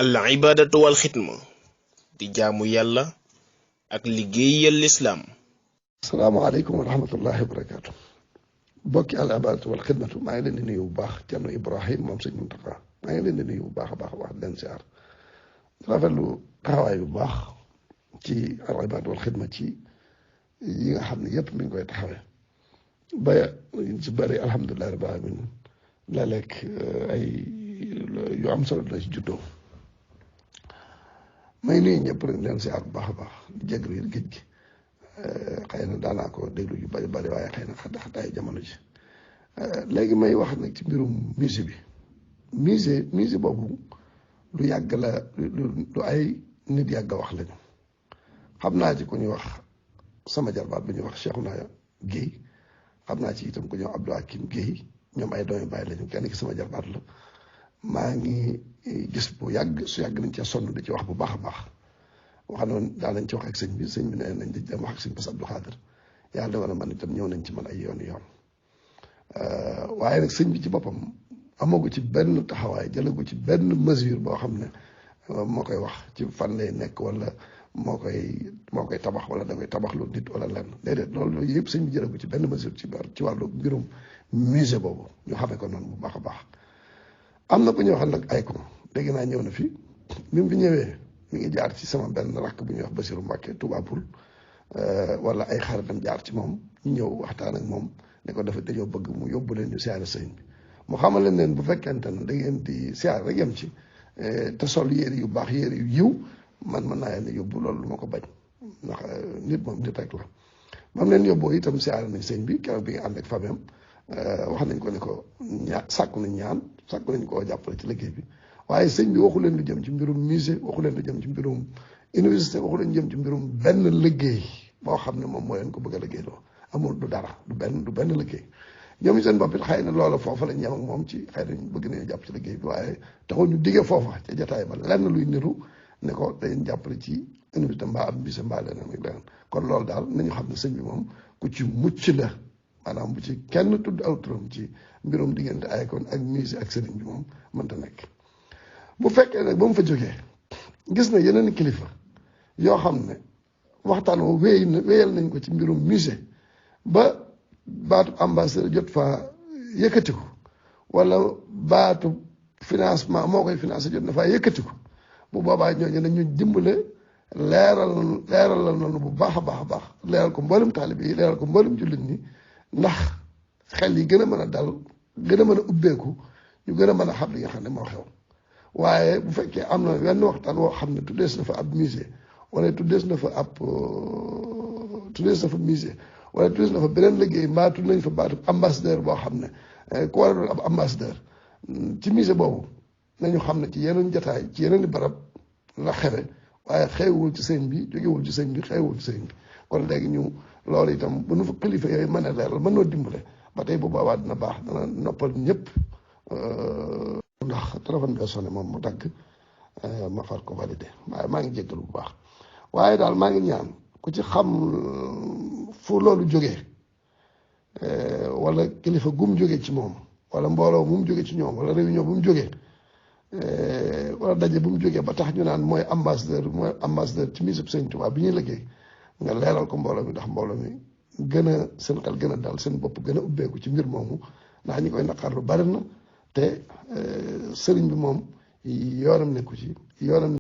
al ibadatu wal xidma di jaamu yàlla ak liggéeyal lislaam. asalaamaaleykum wa rahmatullahi wa barakaatu. bokki al ibadatu wal xidmatu maa ngi leen di nuyu bu baax Cerno Ibrahim moom sëñ Muntaxa maa ngi leen di nuyu bu baax a baax di leen siyaar rafetlu taxawaay bu baax ci al ibadatu wal xidma ci yi nga xam ne yëpp mi ngi koy taxawee ba ci bëri alhamdulilahi rabbil alamin léeg-léeg ay yu am solo la ci juddoo may nuyu ñëpp rek leen siyaar bu baax a baax di jégalu yi géej gi xëy na daanaa ko déglu yu bari bari waaye xëy na xataay jamono ji léegi may wax nag ci mbirum musée bi musée boobu lu yàgg la lu ay nit yàgg a wax lañu xam naa ci ku ñuy wax sama jarbaat bu ñuy wax Cheikhouna Guèye xam naa ci itam ku ñuy wax Abdou Hakim Guèye ñoom ay doomi bàyyi lañu kenn ki sama jarbaat la maa ngi gis bu yàgg su yàgg nañ cee sonn di ci wax bu baax a baax wax noonu daal nañ ci wax ak sëñ bi nee nañ di dem wax ak sëñ Bass Abdou Khadre yàlla dogal na man itam ñëw nañ ci man ay yoon waaye nag sëñ bi ci boppam amagu ci benn taxawaay jëlagu ci benn mesure boo xam ne moo koy wax ci fan lay nekk wala moo koy tabax wala da koy tabaxlu nit wala lenn déedéet loolu yëpp sëñ bi jëlagu ci benn mesure ci wàllu mbirum musée boobu ñu xamee ko noonu bu baax a baax. am na ku ñuy wax nag ay ko dégg naa ñëw na fi bi mu fi ñëwee mi ngi jaar ci sama benn rakk bu ñuy wax Basiru Mbàkke Touba Poul wala ay xaritam jaar ci moom ñu ñëw waxtaan ak moom ne ko dañoo bëgg mu yóbbu leen ñu siyaare sëñ bi mu xamal leen bu fekkente ne da ngeen di siyaare rek yem ci te sol yére yu baax yére yu yiw man mën naa leen yóbbu loolu lu ma ko bañ ndax nit moom nit rek la ba mu leen yóbboo itam siyaare nañ sëñ bi keroog bi nga ànd ak famem wax nañ ko ne ko sàkku nañ koo jàppale ci liggéey bi waaye sëñ bi waxu leen lu jëm ci mbirum musée waxu leen lu jëm ci mbirum université waxu leen jëm ci mbirum benn liggéey boo xam ne moom moo leen ko bëgg a liggéey loo amul du dara du benn liggéey ñoom seen bopp it xëy na loola foofa lañ yem ak moom ci xëy na ñu bëgg nañu jàpp ci liggéey bi waaye taxul ñu digge foofa ca jotaay ba lenn luy niru ne ko dañ jàppale ci université mbaa am musée mbaa leneen ak leneen kon loolu daal nañu xam ne sëñ bi moom ku ci mucc la maanaam bu ci kenn tudd aw turam ci mbirum diggante Akon ak musée ak sëriñ bi moom mënta nekk. bu fekkee nag ba mu fa jógee gis na yeneen kilifa yoo xam ne waxtaan woo wéyal nañ ko ci mbirum musée ba baatu ambassadeur jot fa yëkkatiku wala baatu financement moo koy financé jot na faa yëkkatiku bu boobaa ñooñu nañ ñu dimbale leeral la noonu bu baax a baax leeral ko mboolem taalibe yi leeral ko mboolem jullit ñi ndax xel yi gën a mën a dal gën a mën a ubbeeku ñu gën a mën a xam li nga xam ne moo xew waaye bu fekkee am na wenn waxtaan woo xam ne tuddees na fa ab musée wala tuddees na fa musée wala tuddees na fa beneen liggéey mbaa tudd nañ fa baatu ambassadeur boo xam ne ku war a doon ab ambassadeur ci musée boobu nañu xam ne ci yeneen jotaay ci yeneen barab la xewe waaye xewul ci sëñ bi jógewul ci sëñ bi xewul ci sëñ bi kon léegi ñu loolu itam bu nu fa kilifa yooyu mën a leeral mën noo dimbale ba tey bu boobaa dina baax dana noppal ñëpp ndax téléphone bi sonné moom mu dagg ma far ko validé waaye maa ngi jéggalu bu baax waaye daal maa ngi ñaan ku ci xam fu loolu jógee wala kilifa gum jógee ci moom wala mbooloo mu jógee ci ñoom wala réunion bu mu jógee wala daje bu mu jógee ba tax ñu naan mooy ambassadeur ci musée Sëñ Tuubaa bi ñuy liggéey nga leeral ko mbooloo mi ndax mbooloo mi gën a seen xel gën a dal seen bopp gën a ubbeeku ci mbir moomu ndax ñi koy naqarlu bari na te sëriñ bi moom yoonam nekku ci yoonam